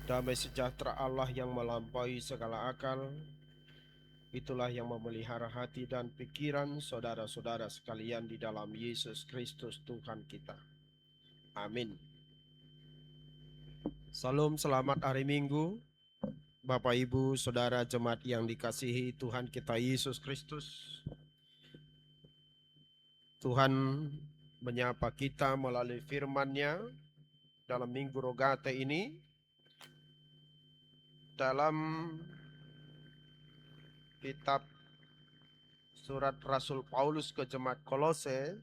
Damai sejahtera Allah yang melampaui segala akal, itulah yang memelihara hati dan pikiran saudara-saudara sekalian di dalam Yesus Kristus Tuhan kita. Amin. Salam selamat hari Minggu, Bapak Ibu, Saudara jemaat yang dikasihi Tuhan kita Yesus Kristus. Tuhan menyapa kita melalui firman-Nya dalam Minggu Rogate ini, dalam kitab surat Rasul Paulus ke jemaat Kolose,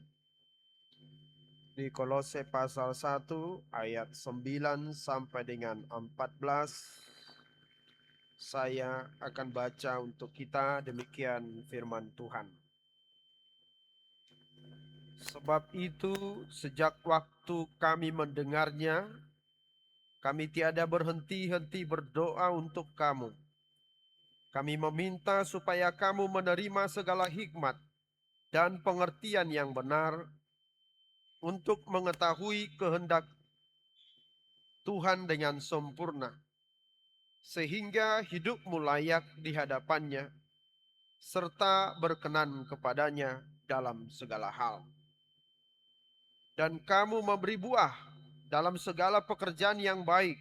di Kolose pasal 1 ayat 9 sampai dengan 14. Saya akan baca untuk kita, demikian firman Tuhan. Sebab itu sejak waktu kami mendengarnya, kami tiada berhenti-henti berdoa untuk kamu. Kami meminta supaya kamu menerima segala hikmat dan pengertian yang benar untuk mengetahui kehendak Tuhan dengan sempurna, sehingga hidupmu layak di hadapannya, serta berkenan kepadanya dalam segala hal. Dan kamu memberi buah dalam segala pekerjaan yang baik,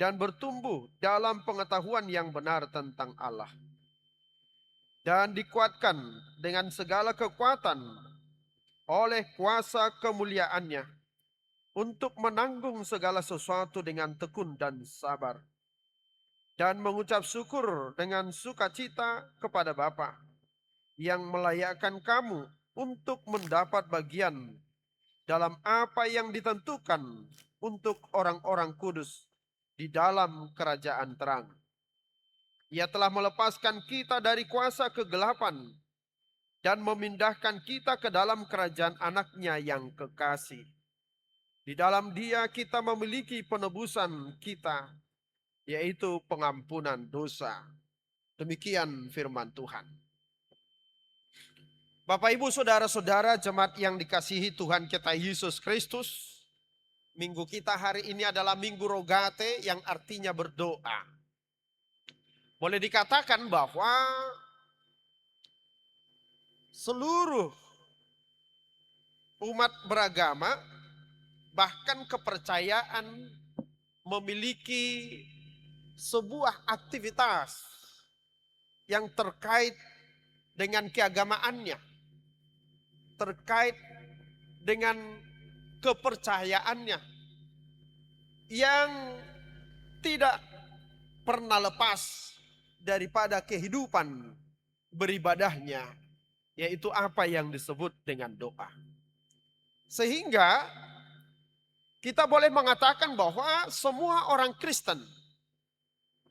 dan bertumbuh dalam pengetahuan yang benar tentang Allah, dan dikuatkan dengan segala kekuatan oleh kuasa kemuliaannya, untuk menanggung segala sesuatu dengan tekun dan sabar, dan mengucap syukur dengan sukacita kepada Bapa yang melayakkan kamu untuk mendapat bagian dalam apa yang ditentukan untuk orang-orang kudus di dalam kerajaan terang. Ia telah melepaskan kita dari kuasa kegelapan dan memindahkan kita ke dalam kerajaan anaknya yang kekasih. Di dalam Dia kita memiliki penebusan kita, yaitu pengampunan dosa. Demikian firman Tuhan. Bapak Ibu Saudara-saudara jemaat yang dikasihi Tuhan kita Yesus Kristus, minggu kita hari ini adalah Minggu Rogate yang artinya berdoa. Boleh dikatakan bahwa seluruh umat beragama, bahkan kepercayaan, memiliki sebuah aktivitas yang terkait dengan keagamaannya, terkait dengan kepercayaannya, yang tidak pernah lepas daripada kehidupan beribadahnya, yaitu apa yang disebut dengan doa. Sehingga kita boleh mengatakan bahwa semua orang Kristen,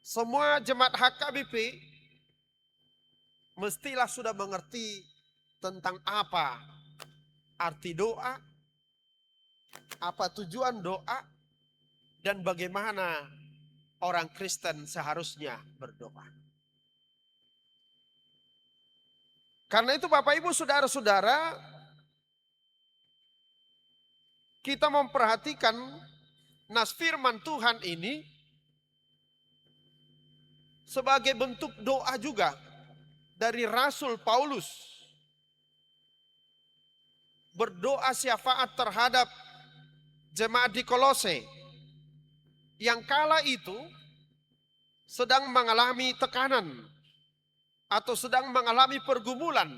semua jemaat HKBP mestilah sudah mengerti tentang apa arti doa, apa tujuan doa, dan bagaimana orang Kristen seharusnya berdoa. Karena itu Bapak Ibu Saudara-saudara, kita memperhatikan nas firman Tuhan ini sebagai bentuk doa juga dari Rasul Paulus. Berdoa syafaat terhadap jemaat di Kolose yang kala itu sedang mengalami tekanan, atau sedang mengalami pergumulan,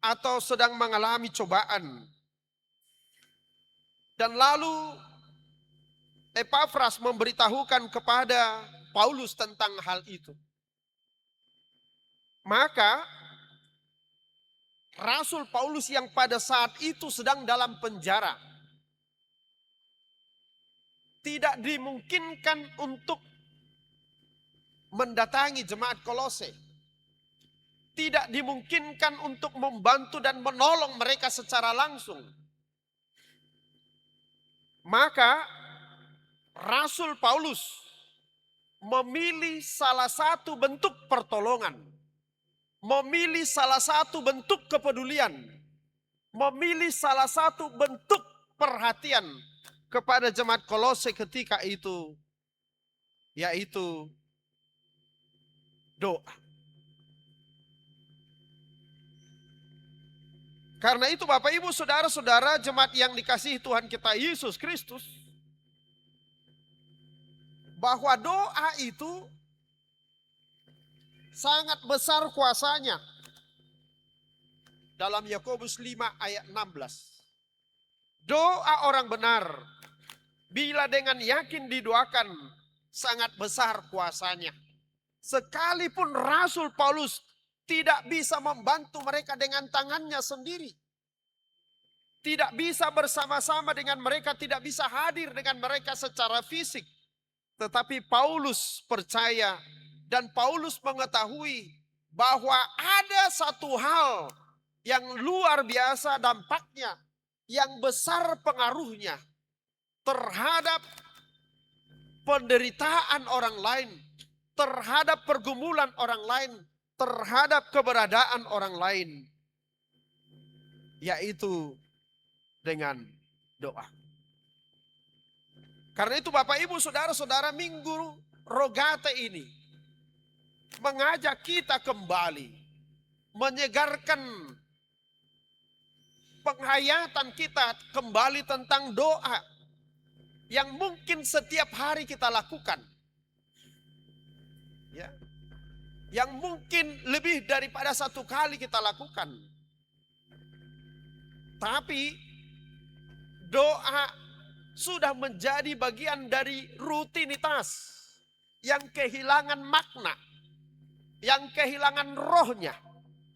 atau sedang mengalami cobaan. Dan lalu Epafras memberitahukan kepada Paulus tentang hal itu. Maka Rasul Paulus yang pada saat itu sedang dalam penjara, tidak dimungkinkan untuk mendatangi jemaat Kolose. Tidak dimungkinkan untuk membantu dan menolong mereka secara langsung. Maka Rasul Paulus memilih salah satu bentuk pertolongan, memilih salah satu bentuk kepedulian, memilih salah satu bentuk perhatian kepada jemaat Kolose ketika itu, yaitu doa. Karena itu Bapak Ibu Saudara-saudara jemaat yang dikasihi Tuhan kita Yesus Kristus, bahwa doa itu sangat besar kuasanya. Dalam Yakobus 5 ayat 16. Doa orang benar, bila dengan yakin didoakan, sangat besar kuasanya. Sekalipun Rasul Paulus tidak bisa membantu mereka dengan tangannya sendiri. Tidak bisa bersama-sama dengan mereka, tidak bisa hadir dengan mereka secara fisik. Tetapi Paulus percaya dan Paulus mengetahui bahwa ada satu hal yang luar biasa dampaknya, yang besar pengaruhnya terhadap penderitaan orang lain, terhadap pergumulan orang lain, terhadap keberadaan orang lain, yaitu dengan doa. Karena itu Bapak Ibu Saudara-saudara, Minggu Rogate ini mengajak kita kembali menyegarkan penghayatan kita kembali tentang doa yang mungkin setiap hari kita lakukan. Ya. Yang mungkin lebih daripada satu kali kita lakukan. Tapi doa sudah menjadi bagian dari rutinitas yang kehilangan makna, yang kehilangan rohnya,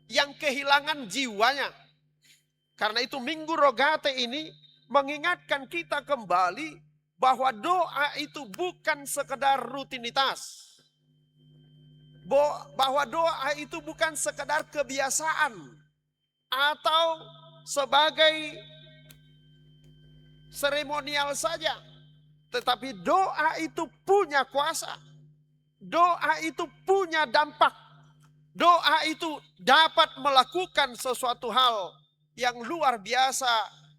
yang kehilangan jiwanya. Karena itu Minggu Rogate ini mengingatkan kita kembali bahwa doa itu bukan sekedar rutinitas. Bahwa doa itu bukan sekedar kebiasaan atau sebagai seremonial saja. Tetapi doa itu punya kuasa. Doa itu punya dampak. Doa itu dapat melakukan sesuatu hal yang luar biasa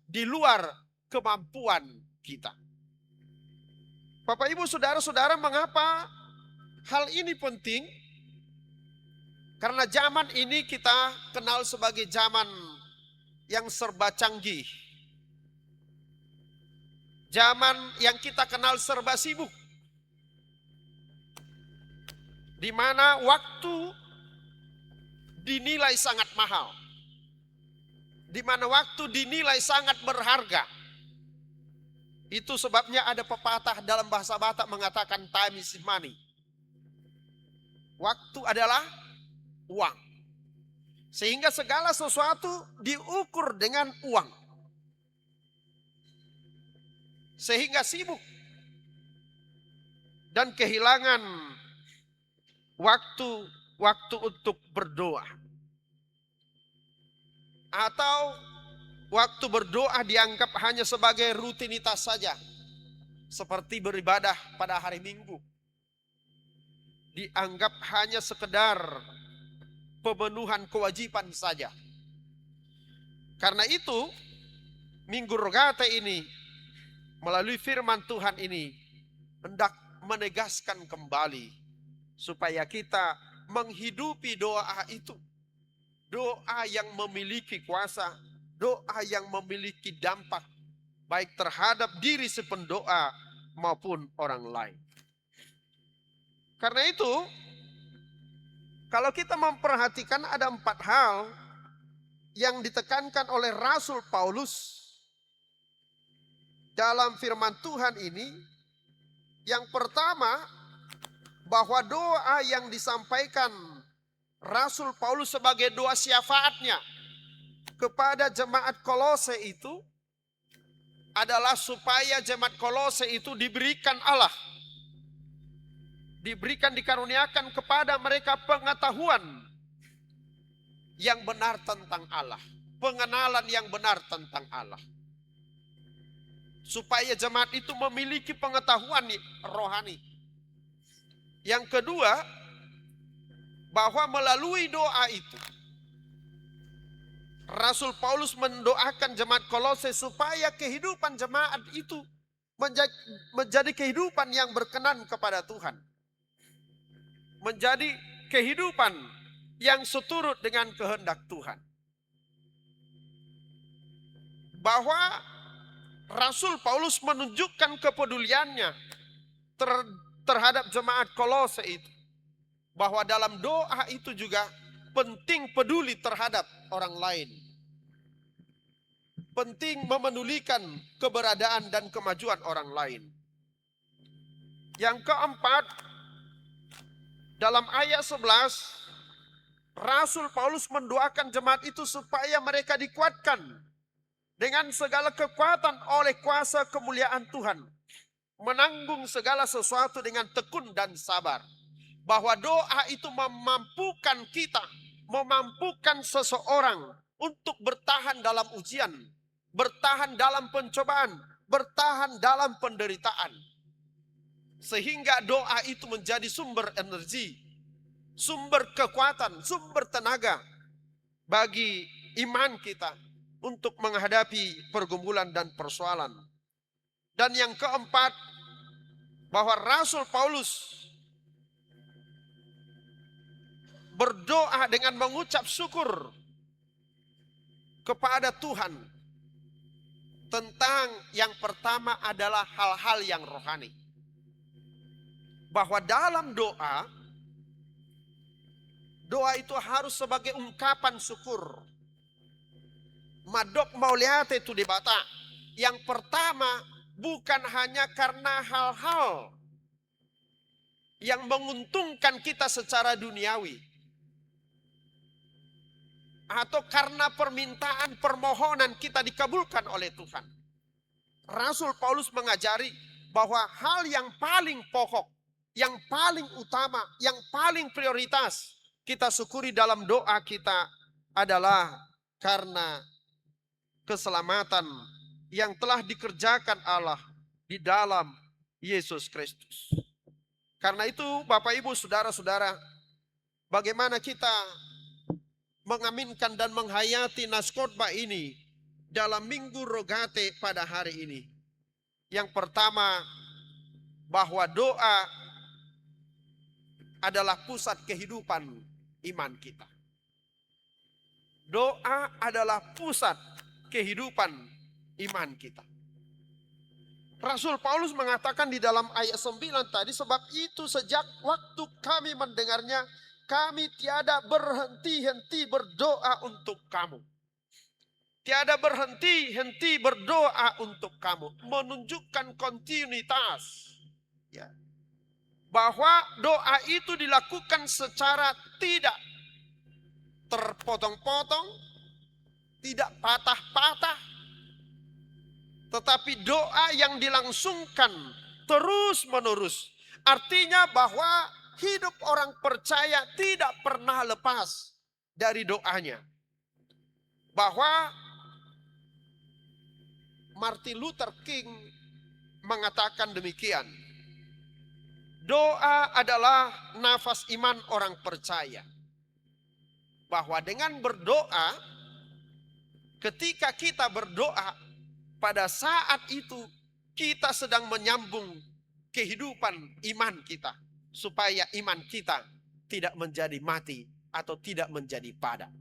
di luar kemampuan kita. Bapak Ibu Saudara-saudara, mengapa hal ini penting? Karena zaman ini kita kenal sebagai zaman yang serba canggih. Zaman yang kita kenal serba sibuk. Di mana waktu dinilai sangat mahal. Di mana waktu dinilai sangat berharga. Itu sebabnya ada pepatah dalam bahasa Batak mengatakan time is money. Waktu adalah uang. Sehingga segala sesuatu diukur dengan uang. Sehingga sibuk dan kehilangan waktu untuk berdoa. Atau waktu berdoa dianggap hanya sebagai rutinitas saja. Seperti beribadah pada hari Minggu. Dianggap hanya sekedar pemenuhan kewajiban saja. Karena itu Minggu Rogate ini melalui firman Tuhan ini hendak menegaskan kembali supaya kita menghidupi doa itu. Doa yang memiliki kuasa, doa yang memiliki dampak baik terhadap diri si pendoa maupun orang lain. Karena itu kalau kita memperhatikan ada 4 hal yang ditekankan oleh Rasul Paulus dalam firman Tuhan ini. Yang pertama, bahwa doa yang disampaikan Rasul Paulus sebagai doa syafaatnya kepada jemaat Kolose itu adalah supaya jemaat Kolose itu diberikan Allah. Diberikan, dikaruniakan kepada mereka pengetahuan yang benar tentang Allah. Pengenalan yang benar tentang Allah. Supaya jemaat itu memiliki pengetahuan rohani. Yang kedua, bahwa melalui doa itu Rasul Paulus mendoakan jemaat Kolose supaya kehidupan jemaat itu menjadi kehidupan yang berkenan kepada Tuhan. Menjadi kehidupan yang seturut dengan kehendak Tuhan. Bahwa Rasul Paulus menunjukkan kepeduliannya terhadap jemaat Kolose itu. Bahwa dalam doa itu juga penting peduli terhadap orang lain. Penting memedulikan keberadaan dan kemajuan orang lain. Yang keempat, dalam ayat 11, Rasul Paulus mendoakan jemaat itu supaya mereka dikuatkan dengan segala kekuatan oleh kuasa kemuliaan Tuhan. Menanggung segala sesuatu dengan tekun dan sabar. Bahwa doa itu memampukan kita, memampukan seseorang untuk bertahan dalam ujian, bertahan dalam pencobaan, bertahan dalam penderitaan. Sehingga doa itu menjadi sumber energi, sumber kekuatan, sumber tenaga bagi iman kita untuk menghadapi pergumulan dan persoalan. Dan yang keempat, bahwa Rasul Paulus berdoa dengan mengucap syukur kepada Tuhan tentang yang pertama adalah hal-hal yang rohani. Bahwa dalam doa itu harus sebagai ungkapan syukur. Madok mauliate tu dibata. Yang pertama bukan hanya karena hal-hal yang menguntungkan kita secara duniawi. Atau karena permintaan permohonan kita dikabulkan oleh Tuhan. Rasul Paulus mengajari bahwa hal yang paling pokok, yang paling utama, yang paling prioritas kita syukuri dalam doa kita adalah karena keselamatan yang telah dikerjakan Allah di dalam Yesus Kristus. Karena itu Bapak Ibu Saudara-saudara, bagaimana kita mengaminkan dan menghayati naskotbah ini dalam Minggu Rogate pada hari ini. Yang pertama, bahwa doa adalah pusat kehidupan iman kita. Doa adalah pusat kehidupan iman kita. Rasul Paulus mengatakan di dalam ayat 9 tadi, sebab itu sejak waktu kami mendengarnya, kami tiada berhenti-henti berdoa untuk kamu. Tiada berhenti-henti berdoa untuk kamu. Menunjukkan kontinuitas. Ya. Bahwa doa itu dilakukan secara tidak terpotong-potong, tidak patah-patah. Tetapi doa yang dilangsungkan terus-menerus. Artinya bahwa hidup orang percaya tidak pernah lepas dari doanya. Bahwa Martin Luther King mengatakan demikian. Doa adalah nafas iman orang percaya. Bahwa dengan berdoa, ketika kita berdoa, pada saat itu kita sedang menyambung kehidupan iman kita. Supaya iman kita tidak menjadi mati atau tidak menjadi padam.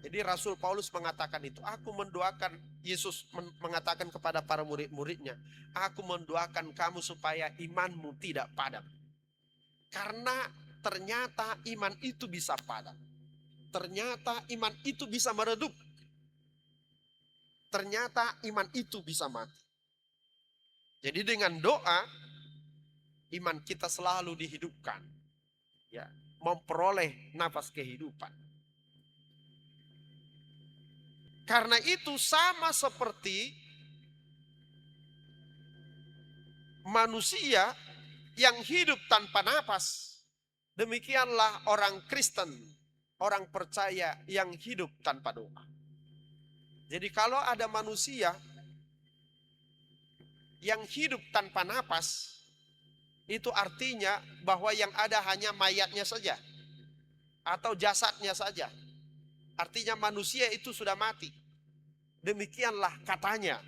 Jadi Rasul Paulus mengatakan itu. Aku mendoakan, Yesus mengatakan kepada para murid-muridnya, aku mendoakan kamu supaya imanmu tidak padam. Karena ternyata iman itu bisa padam. Ternyata iman itu bisa meredup. Ternyata iman itu bisa mati. Jadi dengan doa, iman kita selalu dihidupkan. Ya, memperoleh nafas kehidupan. Karena itu sama seperti manusia yang hidup tanpa nafas. Demikianlah orang Kristen, orang percaya yang hidup tanpa doa. Jadi kalau ada manusia yang hidup tanpa nafas, itu artinya bahwa yang ada hanya mayatnya saja. Atau jasadnya saja. Artinya manusia itu sudah mati. Demikianlah katanya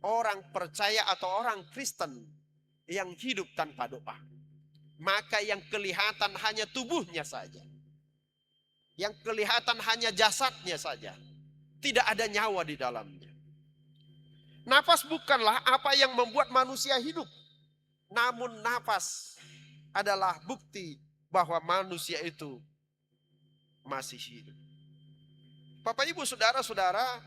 orang percaya atau orang Kristen yang hidup tanpa doa, maka yang kelihatan hanya tubuhnya saja. Yang kelihatan hanya jasadnya saja. Tidak ada nyawa di dalamnya. Nafas bukanlah apa yang membuat manusia hidup. Namun nafas adalah bukti bahwa manusia itu masih hidup. Bapak, Ibu, saudara-saudara,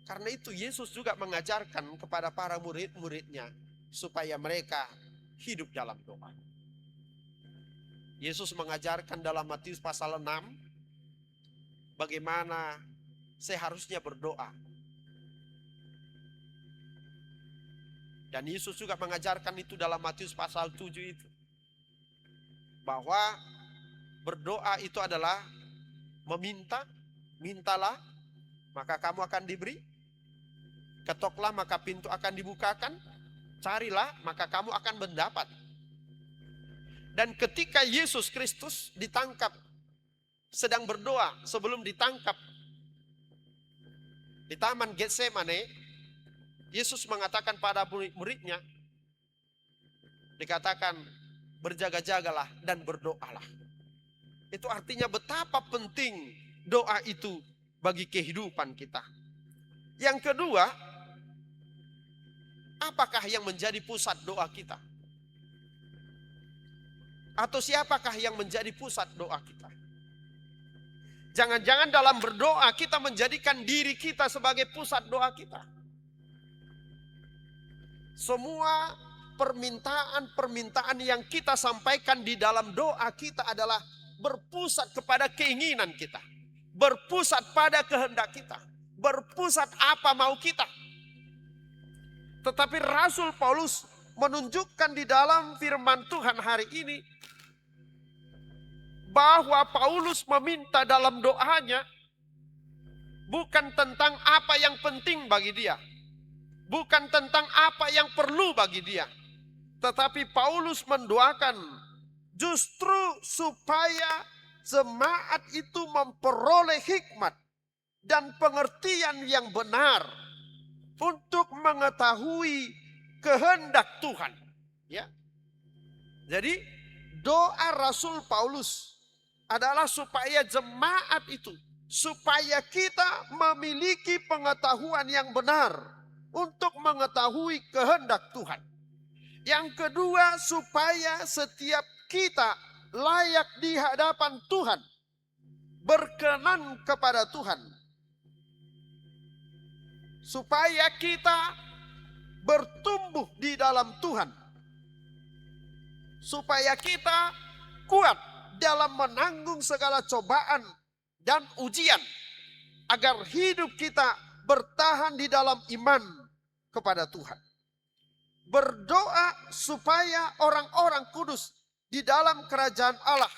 karena itu Yesus juga mengajarkan kepada para murid-muridnya supaya mereka hidup dalam doa. Yesus mengajarkan dalam Matius pasal 6 bagaimana seharusnya berdoa. Dan Yesus juga mengajarkan itu dalam Matius pasal 7 itu. Bahwa berdoa itu adalah meminta, mintalah maka kamu akan diberi. Ketoklah maka pintu akan dibukakan. Carilah maka kamu akan mendapat. Dan ketika Yesus Kristus ditangkap sedang berdoa sebelum ditangkap di Taman Getsemane, Yesus mengatakan pada murid-muridnya, dikatakan berjaga-jagalah dan berdoalah. Itu artinya betapa penting doa itu bagi kehidupan kita. Yang kedua, apakah yang menjadi pusat doa kita? Atau siapakah yang menjadi pusat doa kita? Jangan-jangan dalam berdoa kita menjadikan diri kita sebagai pusat doa kita. Semua permintaan-permintaan yang kita sampaikan di dalam doa kita adalah berpusat kepada keinginan kita. Berpusat pada kehendak kita. Berpusat apa mau kita. Tetapi Rasul Paulus menunjukkan di dalam firman Tuhan hari ini bahwa Paulus meminta dalam doanya bukan tentang apa yang penting bagi dia, bukan tentang apa yang perlu bagi dia, tetapi Paulus mendoakan justru supaya jemaat itu memperoleh hikmat dan pengertian yang benar untuk mengetahui kehendak Tuhan. Ya. Jadi doa Rasul Paulus adalah supaya jemaat itu, supaya kita memiliki pengetahuan yang benar untuk mengetahui kehendak Tuhan. Yang kedua, supaya setiap kita layak di hadapan Tuhan, berkenan kepada Tuhan. Supaya kita bertumbuh di dalam Tuhan. Supaya kita kuat dalam menanggung segala cobaan dan ujian. Agar hidup kita bertahan di dalam iman kepada Tuhan. Berdoa supaya orang-orang kudus di dalam kerajaan Allah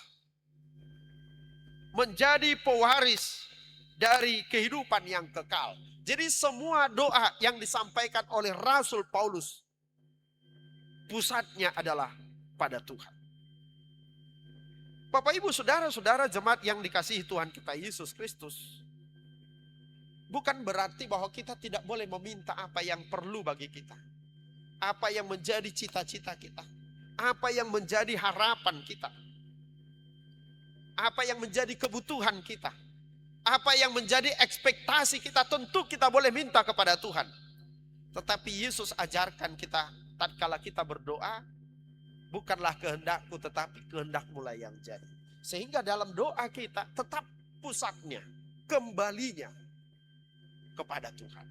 menjadi pewaris dari kehidupan yang kekal. Jadi semua doa yang disampaikan oleh Rasul Paulus, pusatnya adalah pada Tuhan. Bapak, Ibu, saudara-saudara jemaat yang dikasihi Tuhan kita Yesus Kristus, bukan berarti bahwa kita tidak boleh meminta apa yang perlu bagi kita. Apa yang menjadi cita-cita kita. Apa yang menjadi harapan kita. Apa yang menjadi kebutuhan kita. Apa yang menjadi ekspektasi kita, tentu kita boleh minta kepada Tuhan. Tetapi Yesus ajarkan kita, tatkala kita berdoa, bukanlah kehendakku tetapi kehendak-Mu lah yang jadi. Sehingga dalam doa kita tetap pusatnya, kembalinya kepada Tuhan.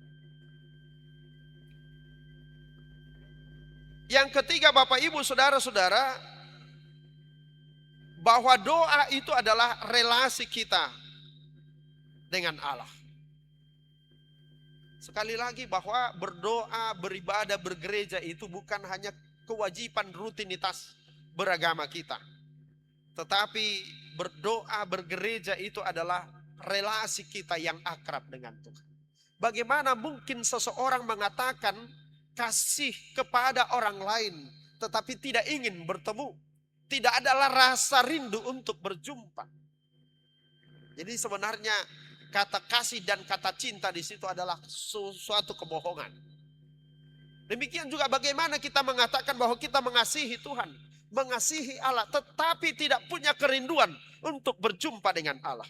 Yang ketiga, Bapak, Ibu, saudara-saudara, bahwa doa itu adalah relasi kita dengan Allah. Sekali lagi bahwa berdoa, beribadah, bergereja itu bukan hanya kewajiban rutinitas beragama kita. Tetapi berdoa, bergereja itu adalah relasi kita yang akrab dengan Tuhan. Bagaimana mungkin seseorang mengatakan kasih kepada orang lain tetapi tidak ingin bertemu? Tidak adalah rasa rindu untuk berjumpa. Jadi sebenarnya kata kasih dan kata cinta di situ adalah suatu kebohongan. Demikian juga bagaimana kita mengatakan bahwa kita mengasihi Tuhan, mengasihi Allah, tetapi tidak punya kerinduan untuk berjumpa dengan Allah.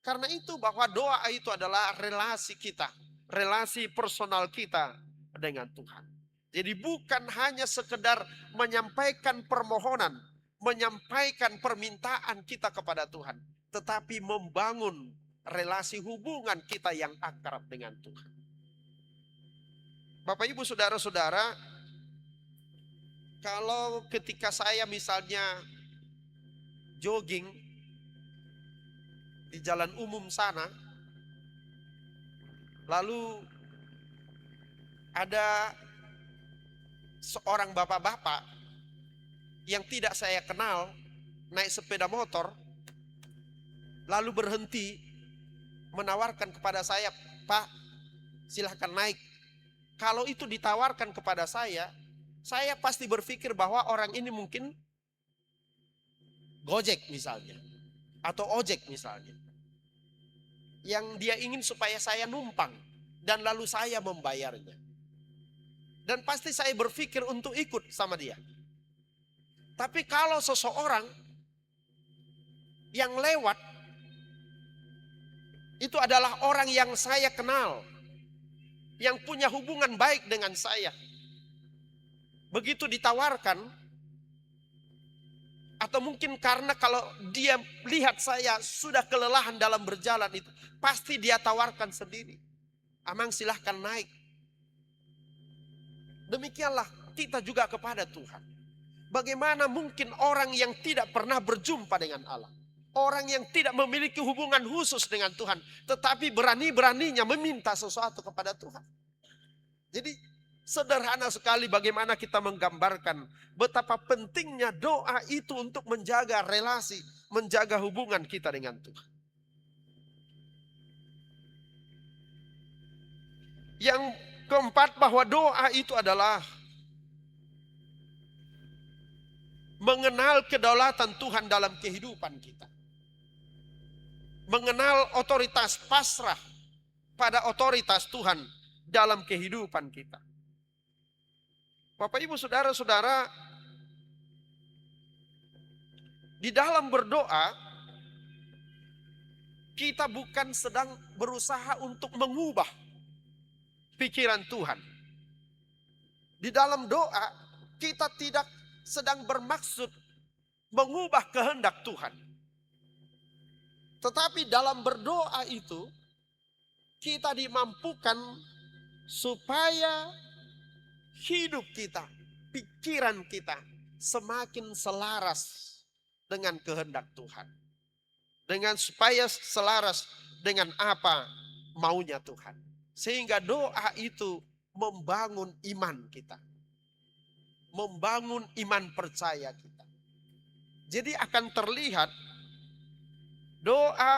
Karena itu bahwa doa itu adalah relasi kita, relasi personal kita dengan Tuhan. Jadi bukan hanya sekedar menyampaikan permohonan, menyampaikan permintaan kita kepada Tuhan, tetapi membangun relasi hubungan kita yang akrab dengan Tuhan. Bapak Ibu saudara-saudara, kalau ketika saya misalnya jogging di jalan umum sana, lalu ada seorang bapak-bapak yang tidak saya kenal naik sepeda motor, lalu berhenti menawarkan kepada saya, "Pak, silahkan naik." Kalau itu ditawarkan kepada saya pasti berpikir bahwa orang ini mungkin Gojek misalnya, atau ojek misalnya, yang dia ingin supaya saya numpang dan lalu saya membayarnya. Dan pasti saya berpikir untuk ikut sama dia. Tapi kalau seseorang yang lewat itu adalah orang yang saya kenal, yang punya hubungan baik dengan saya, begitu ditawarkan, atau mungkin karena kalau dia lihat saya sudah kelelahan dalam berjalan itu, pasti dia tawarkan sendiri, "Amang silahkan naik." Demikianlah kita juga kepada Tuhan. Bagaimana mungkin orang yang tidak pernah berjumpa dengan Allah, orang yang tidak memiliki hubungan khusus dengan Tuhan, tetapi berani-beraninya meminta sesuatu kepada Tuhan. Jadi sederhana sekali bagaimana kita menggambarkan betapa pentingnya doa itu untuk menjaga relasi, menjaga hubungan kita dengan Tuhan. Yang keempat, bahwa doa itu adalah mengenal kedaulatan Tuhan dalam kehidupan kita. Mengenal otoritas, pasrah pada otoritas Tuhan dalam kehidupan kita. Bapak Ibu saudara-saudara, di dalam berdoa kita bukan sedang berusaha untuk mengubah pikiran Tuhan. Di dalam doa kita tidak sedang bermaksud mengubah kehendak Tuhan. Tetapi dalam berdoa itu kita dimampukan supaya hidup kita, pikiran kita semakin selaras dengan kehendak Tuhan. Supaya selaras dengan apa maunya Tuhan. Sehingga doa itu membangun iman kita. Membangun iman percaya kita. Jadi akan terlihat doa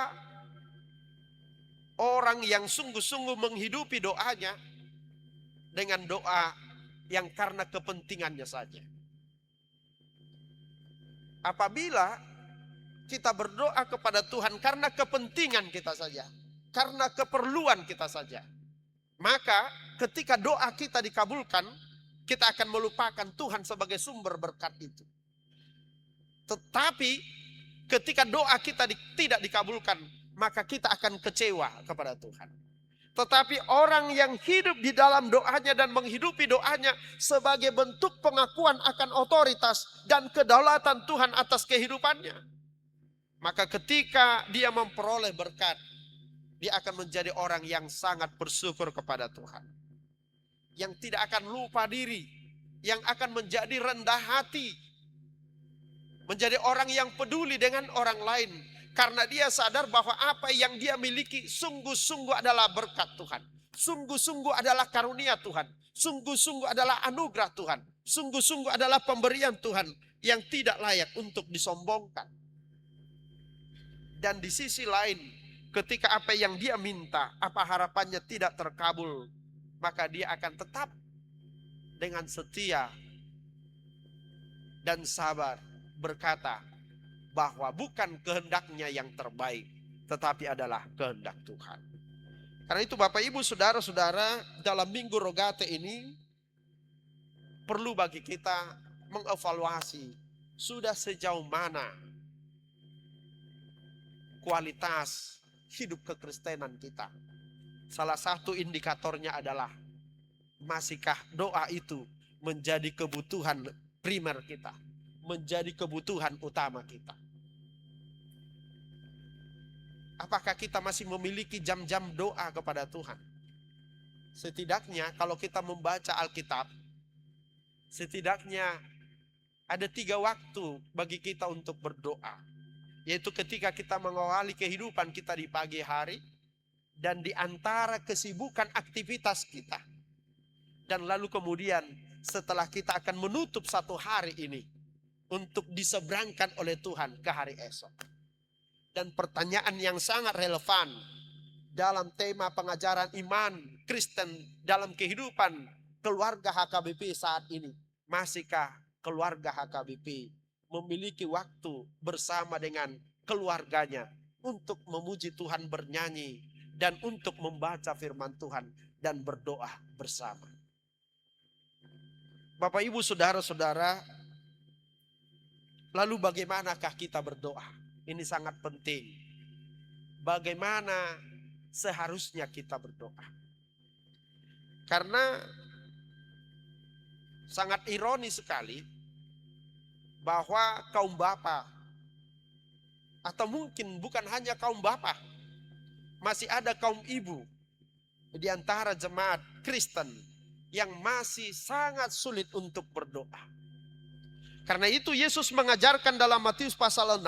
orang yang sungguh-sungguh menghidupi doanya dengan doa yang karena kepentingannya saja. Apabila kita berdoa kepada Tuhan karena kepentingan kita saja, karena keperluan kita saja, maka ketika doa kita dikabulkan, kita akan melupakan Tuhan sebagai sumber berkat itu. Tetapi ketika doa kita tidak dikabulkan, maka kita akan kecewa kepada Tuhan. Tetapi orang yang hidup di dalam doanya dan menghidupi doanya sebagai bentuk pengakuan akan otoritas dan kedaulatan Tuhan atas kehidupannya, maka ketika dia memperoleh berkat, dia akan menjadi orang yang sangat bersyukur kepada Tuhan. Yang tidak akan lupa diri, yang akan menjadi rendah hati, menjadi orang yang peduli dengan orang lain. Karena dia sadar bahwa apa yang dia miliki sungguh-sungguh adalah berkat Tuhan. Sungguh-sungguh adalah karunia Tuhan. Sungguh-sungguh adalah anugerah Tuhan. Sungguh-sungguh adalah pemberian Tuhan yang tidak layak untuk disombongkan. Dan di sisi lain, ketika apa yang dia minta, apa harapannya tidak terkabul, maka dia akan tetap dengan setia dan sabar berkata bahwa bukan kehendaknya yang terbaik, tetapi adalah kehendak Tuhan. Karena itu Bapak Ibu Saudara-saudara, dalam Minggu Rogate ini perlu bagi kita mengevaluasi sudah sejauh mana kualitas hidup kekristenan kita. Salah satu indikatornya adalah masihkah doa itu menjadi kebutuhan primer kita, menjadi kebutuhan utama kita. Apakah kita masih memiliki jam-jam doa kepada Tuhan? Setidaknya kalau kita membaca Alkitab, setidaknya ada 3 waktu bagi kita untuk berdoa. Yaitu ketika kita mengawali kehidupan kita di pagi hari, dan di antara kesibukan aktivitas kita. Dan lalu kemudian setelah kita akan menutup satu hari ini untuk diseberangkan oleh Tuhan ke hari esok. Dan pertanyaan yang sangat relevan dalam tema pengajaran iman Kristen dalam kehidupan keluarga HKBP saat ini. Masihkah keluarga HKBP memiliki waktu bersama dengan keluarganya untuk memuji Tuhan, bernyanyi, dan untuk membaca firman Tuhan dan berdoa bersama? Bapak Ibu Saudara-saudara, lalu bagaimanakah kita berdoa? Ini sangat penting. Bagaimana seharusnya kita berdoa? Karena sangat ironis sekali bahwa kaum bapa, atau mungkin bukan hanya kaum bapa, masih ada kaum ibu di antara jemaat Kristen yang masih sangat sulit untuk berdoa. Karena itu Yesus mengajarkan dalam Matius pasal 6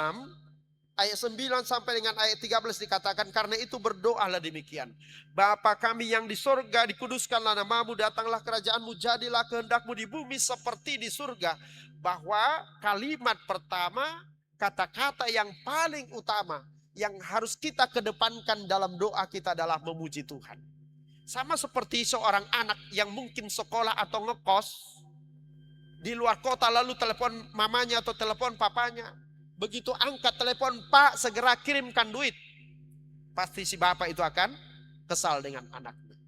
ayat 9 sampai dengan ayat 13 dikatakan, karena itu berdoalah demikian. Bapa kami yang di surga, dikuduskanlah namamu, datanglah kerajaanmu, jadilah kehendakmu di bumi seperti di surga. Bahwa kalimat pertama, kata-kata yang paling utama yang harus kita kedepankan dalam doa kita adalah memuji Tuhan. Sama seperti seorang anak yang mungkin sekolah atau ngekos di luar kota, lalu telepon mamanya atau telepon papanya. Begitu angkat telepon, Pak segera kirimkan duit. Pasti si bapak itu akan kesal dengan anaknya.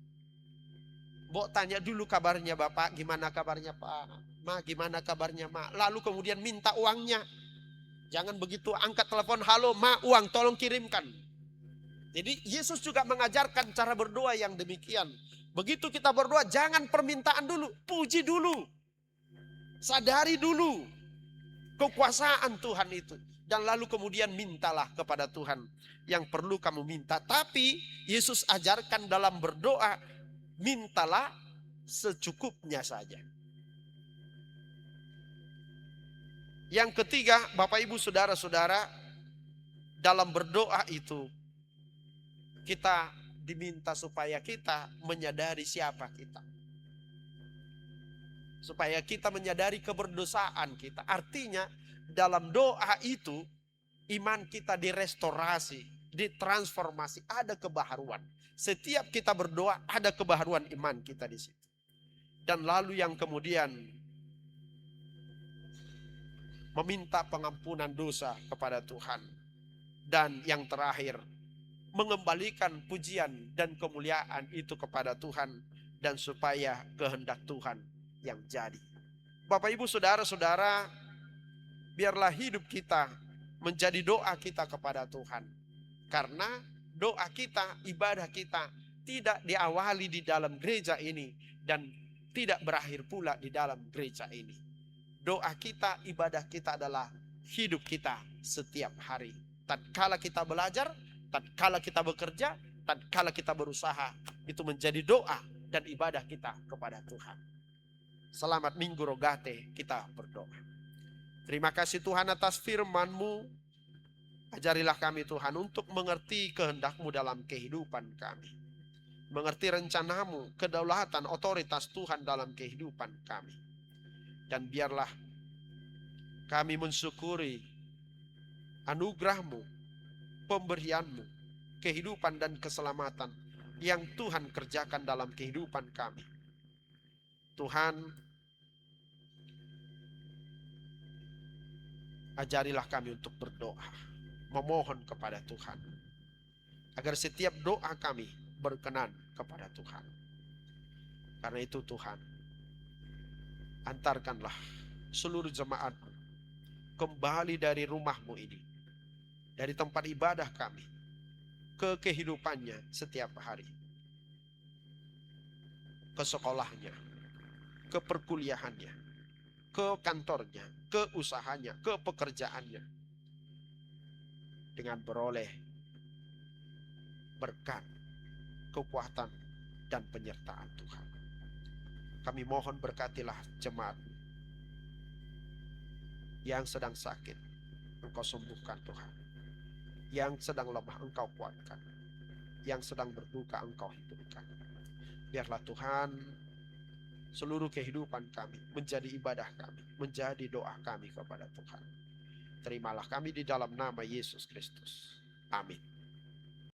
Mbok tanya dulu kabarnya bapak, gimana kabarnya Pak? Ma, gimana kabarnya Ma? Lalu kemudian minta uangnya. Jangan begitu angkat telepon, halo Ma, uang tolong kirimkan. Jadi Yesus juga mengajarkan cara berdoa yang demikian. Begitu kita berdoa, jangan permintaan dulu, puji dulu. Sadari dulu kekuasaan Tuhan itu. Dan lalu kemudian mintalah kepada Tuhan yang perlu kamu minta. Tapi Yesus ajarkan dalam berdoa, mintalah secukupnya saja. Yang ketiga, Bapak Ibu Saudara-saudara, dalam berdoa itu kita diminta supaya kita menyadari siapa kita. Supaya kita menyadari keberdosaan kita. Artinya dalam doa itu iman kita direstorasi, ditransformasi, ada kebaharuan. Setiap kita berdoa ada kebaharuan iman kita di situ. Dan lalu yang kemudian meminta pengampunan dosa kepada Tuhan. Dan yang terakhir, mengembalikan pujian dan kemuliaan itu kepada Tuhan, dan supaya kehendak Tuhan yang jadi. Bapak Ibu Saudara-saudara, biarlah hidup kita menjadi doa kita kepada Tuhan. Karena doa kita, ibadah kita tidak diawali di dalam gereja ini dan tidak berakhir pula di dalam gereja ini. Doa kita, ibadah kita adalah hidup kita setiap hari. Tatkala kita belajar, tatkala kita bekerja, tatkala kita berusaha, itu menjadi doa dan ibadah kita kepada Tuhan. Selamat Minggu Rogate, kita berdoa. Terima kasih Tuhan atas firman-Mu. Ajarilah kami Tuhan untuk mengerti kehendak-Mu dalam kehidupan kami. Mengerti rencana-Mu, kedaulatan, otoritas Tuhan dalam kehidupan kami. Dan biarlah kami mensyukuri anugerah-Mu, pemberian-Mu, kehidupan dan keselamatan yang Tuhan kerjakan dalam kehidupan kami. Tuhan, ajarilah kami untuk berdoa, memohon kepada Tuhan. Agar setiap doa kami berkenan kepada Tuhan. Karena itu Tuhan, antarkanlah seluruh jemaat-Mu kembali dari rumah-Mu ini, dari tempat ibadah kami, ke kehidupannya setiap hari. Ke sekolahnya, ke perkuliahannya, ke kantornya, ke usahanya, ke pekerjaannya. Dengan beroleh berkat, kekuatan, dan penyertaan Tuhan. Kami mohon berkatilah jemaat yang sedang sakit, Engkau sembuhkan Tuhan. Yang sedang lemah, Engkau kuatkan. Yang sedang berduka, Engkau hidupkan. Biarlah Tuhan, seluruh kehidupan kami menjadi ibadah kami, menjadi doa kami kepada Tuhan. Terimalah kami di dalam nama Yesus Kristus. Amin.